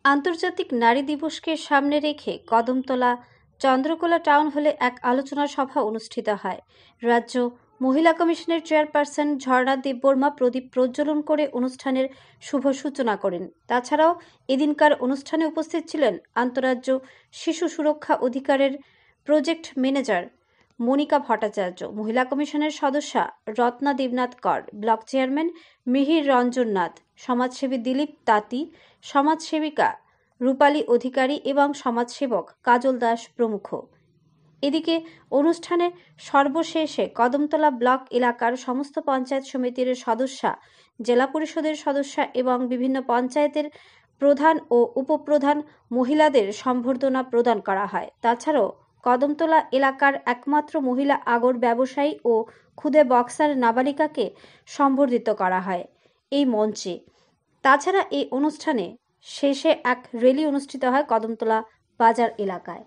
আন্তর্জাতিক নারী দিবসকে সামনে রেখে কদমতলা চন্দ্রকোলা টাউন হলে এক আলোচনা সভা অনুষ্ঠিত হয়। রাজ্য মহিলা কমিশনের চেয়ারপারসন ঝর্ণা দেববর্মা প্রদীপ প্রজ্বলন করে অনুষ্ঠানের শুভ সূচনা করেন। তাছাড়াও এদিনকার অনুষ্ঠানে উপস্থিত ছিলেন আন্তঃরাজ্য শিশু সুরক্ষা অধিকারের প্রজেক্ট ম্যানেজার মনিকা ভট্টাচার্য, মহিলা কমিশনের সদস্যা রত্না দেবনাথ কর, ব্লক চেয়ারম্যান মিহির রঞ্জন নাথ, সমাজসেবী দিলীপ তাঁতি, সমাজসেবিকা রূপালী অধিকারী এবং সমাজসেবক কাজল দাস প্রমুখ। এদিকে অনুষ্ঠানে সর্বশেষে কদমতলা ব্লক এলাকার সমস্ত পঞ্চায়েত সমিতির সদস্যা, জেলা পরিষদের সদস্যা এবং বিভিন্ন পঞ্চায়েতের প্রধান ও উপপ্রধান মহিলাদের সম্বর্ধনা প্রদান করা হয়। তাছাড়াও কদমতলা এলাকার একমাত্র মহিলা আগর ব্যবসায়ী ও খুদে বক্সার নাবালিকাকে সম্বর্ধিত করা হয় এই মঞ্চে। তাছাড়া এই অনুষ্ঠানে শেষে এক র্যালি অনুষ্ঠিত হয় কদমতলা বাজার এলাকায়।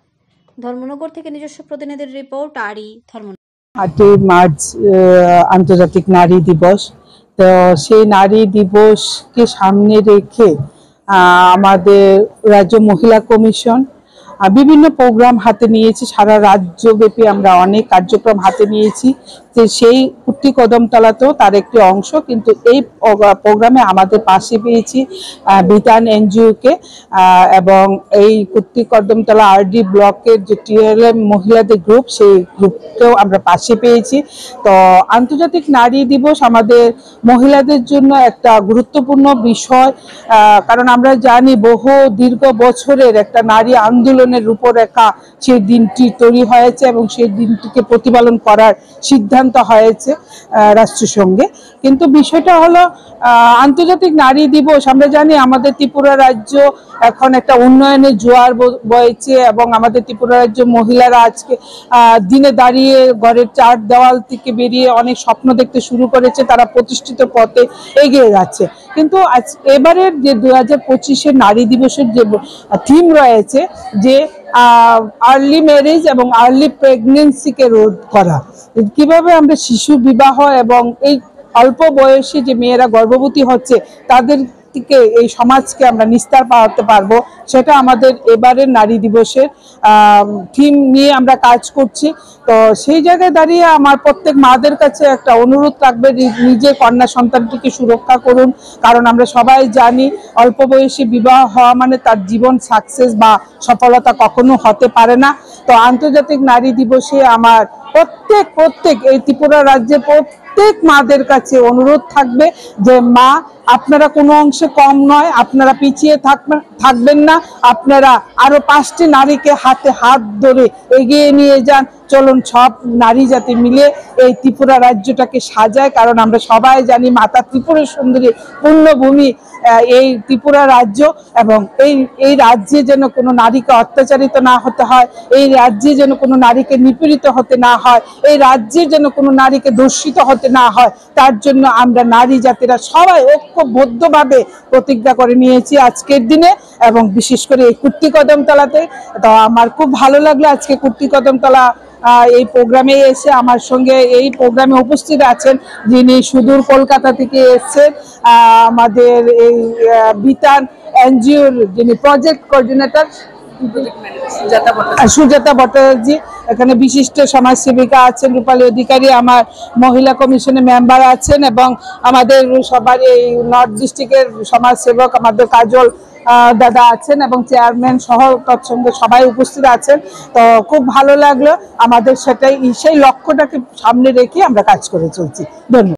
ধর্মনগর থেকে নিজস্ব প্রতিনিধির রিপোর্ট। ধর্মনগর 8 মার্চ আন্তর্জাতিক নারী দিবস। তো সেই নারী দিবসকে সামনে রেখে আমাদের রাজ্য মহিলা কমিশন বিভিন্ন প্রোগ্রাম হাতে নিয়েছি। সারা রাজ্যব্যাপী আমরা অনেক কার্যক্রম হাতে নিয়েছি। তো সেই কুর্তি কদমতলাতেও তার একটি অংশ, কিন্তু এই প্রোগ্রামে আমাদের পাশে পেয়েছি বিতান এনজিওকে এবং এই কুর্তি কদমতলা আরডি ব্লকের যে টিএলএম মহিলাদের গ্রুপ, সেই গ্রুপকেও আমরা পাশে পেয়েছি। তো আন্তর্জাতিক নারী দিবস আমাদের মহিলাদের জন্য একটা গুরুত্বপূর্ণ বিষয়, কারণ আমরা জানি বহু দীর্ঘ বছরের একটা নারী আন্দোলনের রূপরেখা সেই দিনটি তৈরি হয়েছে এবং সেই দিনটিকে প্রতিপালন করার সিদ্ধান্ত হয়েছে রাষ্ট্রসংঘে। কিন্তু বিষয়টা হলো আন্তর্জাতিক নারী দিবস, আমরা জানি আমাদের ত্রিপুরা রাজ্য এখন একটা উন্নয়নের জোয়ার বইছে এবং আমাদের ত্রিপুরা রাজ্য মহিলারা আজকে দিনে দাঁড়িয়ে ঘরের চার দেওয়াল থেকে বেরিয়ে অনেক স্বপ্ন দেখতে শুরু করেছে, তারা প্রতিষ্ঠিত পথে এগিয়ে যাচ্ছে। কিন্তু এবারের যে 2025-এর নারী দিবসের যে থিম রয়েছে যে আর্লি ম্যারেজ এবং আর্লি প্রেগনেন্সিকে রোধ করা, কিভাবে আমরা শিশু বিবাহ এবং এই অল্প বয়সে যে মেয়েরা গর্ভবতী হচ্ছে তাদের থেকে এই সমাজকে আমরা নিস্তার পাওয়াতে পারবো, সেটা আমাদের এবারের নারী দিবসের থিম নিয়ে আমরা কাজ করছি। তো সেই জায়গায় দাঁড়িয়ে আমার প্রত্যেক মাদের কাছে একটা অনুরোধ থাকবে, নিজের কন্যা সন্তানটিকে সুরক্ষা করুন, কারণ আমরা সবাই জানি অল্প বয়সে বিবাহ হওয়া মানে তার জীবন সাকসেস বা সফলতা কখনো হতে পারে না। তো আন্তর্জাতিক নারী দিবসে আমার প্রত্যেক এই ত্রিপুরা রাজ্যে প্রত্যেক মাদের কাছে অনুরোধ থাকবে যে মা, আপনারা কোনো অংশে কম নয়, আপনারা পিছিয়ে থাকবেন না, আপনারা আরো 5টি নারীকে হাতে হাত ধরে এগিয়ে নিয়ে যান। চলুন সব নারী জাতি মিলে এই ত্রিপুরা রাজ্যটাকে সাজায়, কারণ আমরা সবাই জানি মাতা ত্রিপুরা সুন্দরী পূর্ণভূমি এই ত্রিপুরা রাজ্য, এবং এই রাজ্যে যেন কোনো নারীকে অত্যাচারিত না হতে হয়, এই রাজ্যে যেন কোনো নারীকে নিপীড়িত হতে না হয়, এই রাজ্যে যেন কোনো নারীকে দূষিত হতে না হয়, তার জন্য আমরা নারী জাতিরা সবাই ঐক্যবদ্ধভাবে প্রতিজ্ঞা করে নিয়েছি আজকের দিনে, এবং বিশেষ করে এই কুর্তি কদমতলাতে। তো আমার খুব ভালো লাগলো আজকে কুর্তি কদমতলা এই প্রোগ্রামে এসে। আমার সঙ্গে এই প্রোগ্রামে উপস্থিত আছেন যিনি সুদূর কলকাতা থেকে এসেছেন, আমাদের এই বিতান এনজিওর যিনি প্রজেক্ট কোঅর্ডিনেটর সুজাতা ভট্টাচার্য, এখানে বিশিষ্ট সমাজসেবিকা আছেন রূপালী অধিকারী, আমার মহিলা কমিশনের মেম্বার আছেন, এবং আমাদের সবার এই নর্থ ডিস্ট্রিক্টের সমাজসেবক আমাদের কাজল দাদা আছেন, এবং চেয়ারম্যান সহ তৎসঙ্গে সবাই উপস্থিত আছেন। তো খুব ভালো লাগলো, আমাদের সেই লক্ষ্যটাকে সামনে রেখে আমরা কাজ করে চলছি। ধন্যবাদ।